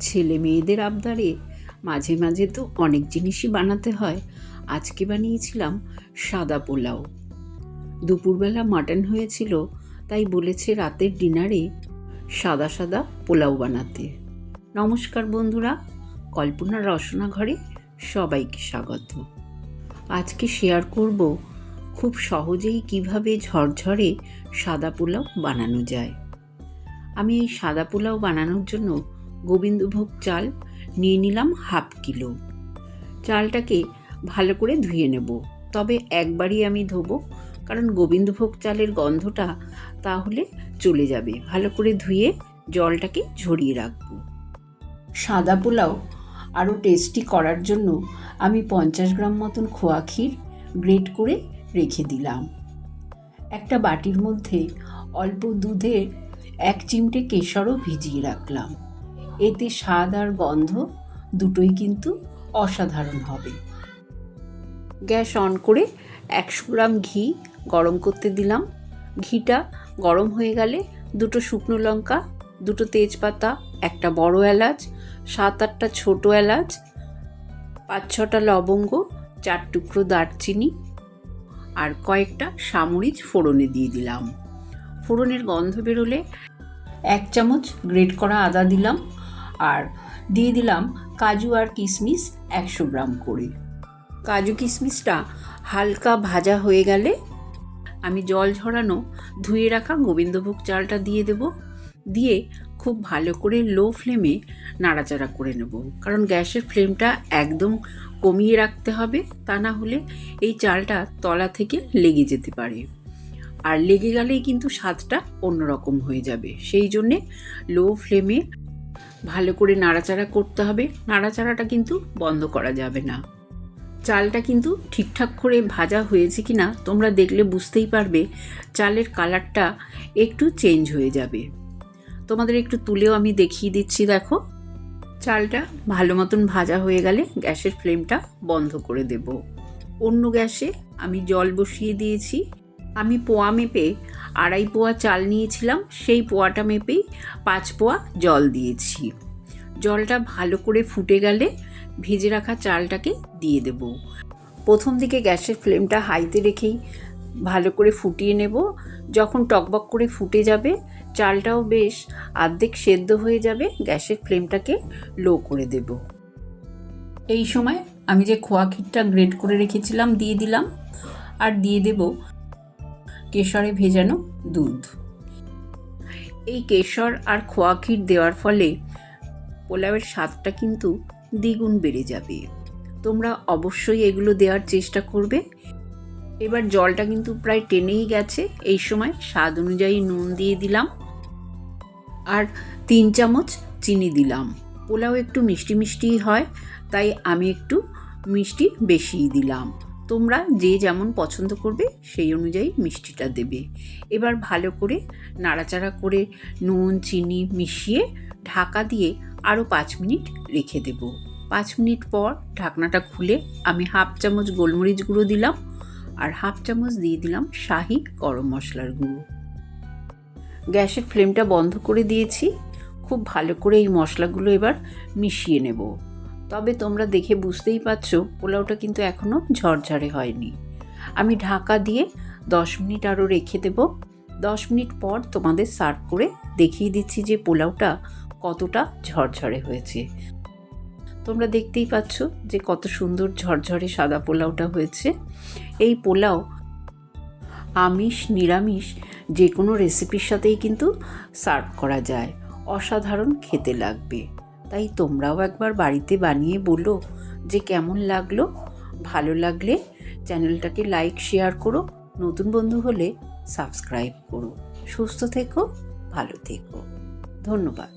ছেলে মেয়েদের আবদারে মাঝে মাঝে তো অনেক জিনিসই বানাতে হয়। আজকে বানিয়েছিলাম সাদা পোলাও। দুপুরবেলা মাটন হয়েছিল, তাই বলেছে রাতের ডিনারে সাদা সাদা পোলাও বানাতে। নমস্কার বন্ধুরা, কল্পনার রসনা ঘরে সবাইকে স্বাগত। আজকে শেয়ার করব খুব সহজেই কিভাবে ঝরঝরে সাদা পোলাও বানানো যায়। আমি এই সাদা পোলাও বানানোর জন্য গোবিন্দভোগ চাল নিয়ে নিলাম হাফ কিলো। চালটাকে ভালো করে ধুয়ে নেব, তবে একবারই আমি ধোবো, কারণ গোবিন্দভোগ চালের গন্ধটা তাহলে চলে যাবে। ভালো করে ধুয়ে জলটাকে ঝরিয়ে রাখবো। সাদা পোলাও আরও টেস্টি করার জন্য আমি 50 গ্রাম মতন খোয়া ক্ষীর গ্রেট করে রেখে দিলাম। একটা বাটির মধ্যে অল্প দুধের 1 চিমটে কেশরও ভিজিয়ে রাখলাম। এতে স্বাদ আর গন্ধ দুটোই কিন্তু অসাধারণ হবে। গ্যাস অন করে 100 গ্রাম ঘি গরম করতে দিলাম। ঘিটা গরম হয়ে গেলে 2টো শুকনো লঙ্কা, 2টো তেজপাতা, একটা বড় এলাচ, 7-8টা ছোটো এলাচ, 5-6টা লবঙ্গ, 4 টুকরো দারচিনি আর কয়েকটা সামরিচ ফোড়নে দিয়ে দিলাম। ফোড়নের গন্ধ বেরোলে 1 চামচ গ্রেট করা আদা দিলাম, আর দিয়ে দিলাম কাজু আর কিশমিশ 100 গ্রাম করে। কাজু কিশমিশটা হালকা ভাজা হয়ে গেলে আমি জল ঝরানো ধুয়ে রাখা গোবিন্দভোগ চালটা দিয়ে দেব। দিয়ে খুব ভালো করে লো ফ্লেমে নাড়াচাড়া করে নেব, কারণ গ্যাসের ফ্লেমটা একদম কমিয়ে রাখতে হবে, তা না হলে এই চালটা তলা থেকে লেগে যেতে পারে, আর লেগে গেলেই কিন্তু স্বাদটা অন্যরকম হয়ে যাবে। সেই জন্যে লো ফ্লেমে ভালো করে নাড়াচাড়া করতে হবে। নাড়াচাড়াটা কিন্তু বন্ধ করা যাবে না। চালটা কিন্তু ঠিকঠাক করে ভাজা হয়েছে কিনা তোমরা দেখলে বুঝতেই পারবে। চালের কালারটা একটু চেঞ্জ হয়ে যাবে। তোমাদের একটু তুলেও আমি দেখিয়ে দিচ্ছি, দেখো। চালটা ভালো মতন ভাজা হয়ে গেলে গ্যাসের ফ্লেমটা বন্ধ করে দেব। অন্য গ্যাসে আমি জল বসিয়ে দিয়েছি। আমি পোয়া মেপে 2.5 পোয়া চাল নিয়েছিলাম, সেই পোয়াটা মেপেই 5 পোয়া জল দিয়েছি। জলটা ভালো করে ফুটে গেলে ভেজে রাখা চালটাকে দিয়ে দেব। প্রথম দিকে গ্যাসের ফ্লেমটা হাইতে রেখেই ভালো করে ফুটিয়ে নেব। যখন টকবক করে ফুটে যাবে, চালটাও বেশ অর্ধেক সেদ্ধ হয়ে যাবে, গ্যাসের ফ্লেমটাকে লো করে দেব। এই সময় আমি যে খোয়া ক্ষীরটা গ্রেট করে রেখেছিলাম দিয়ে দিলাম, আর দিয়ে দেব কেশরে ভেজানো দুধ। এই কেশর আর খোয়া ক্ষীর দেওয়ার ফলে পোলাওয়ের স্বাদটা কিন্তু দ্বিগুণ বেড়ে যাবে। তোমরা অবশ্যই এগুলো দেওয়ার চেষ্টা করবে। এবার জলটা কিন্তু প্রায় টেনেই গেছে। এই সময় স্বাদ অনুযায়ী নুন দিয়ে দিলাম, আর 3 চামচ চিনি দিলাম। পোলাও একটু মিষ্টি মিষ্টিই হয়, তাই আমি একটু মিষ্টি বেশিই দিলাম। তোমরা যে যেমন পছন্দ করবে সেই অনুযায়ী মিষ্টিটা দেবে। এবার ভালো করে নাড়াচাড়া করে নুন চিনি মিশিয়ে ঢাকা দিয়ে আরও 5 মিনিট রেখে দেব। 5 মিনিট পর ঢাকনাটা খুলে আমি 1/2 চামচ গোলমরিচ গুঁড়ো দিলাম, আর 1/2 চামচ দিয়ে দিলাম শাহি গরম মশলার গুঁড়ো। গ্যাসের ফ্লেমটা বন্ধ করে দিয়েছি। খুব ভালো করে এই মশলাগুলো এবার মিশিয়ে নেব। তবে তোমরা দেখে বুঝতেই পারছো পোলাওটা কিন্তু এখনও ঝরঝরে হয়নি। আমি ঢাকা দিয়ে 10 মিনিট আরও রেখে দেব। 10 মিনিট পর তোমাদের সার্ভ করে দেখিয়ে দিচ্ছি যে পোলাওটা কতটা ঝরঝরে হয়েছে। তোমরা দেখতেই পাচ্ছ যে কত সুন্দর ঝরঝরে সাদা পোলাওটা হয়েছে। এই পোলাও আমিষ নিরামিষ যে কোনো রেসিপির সাথেই কিন্তু সার্ভ করা যায়। অসাধারণ খেতে লাগবে। তাই তোমরাও একবার বাড়িতে বানিয়ে বলো যে কেমন লাগলো। ভালো লাগলে চ্যানেলটাকে লাইক শেয়ার করো, নতুন বন্ধু হলে সাবস্ক্রাইব করো। সুস্থ থেকো, ভালো থেকো। ধন্যবাদ।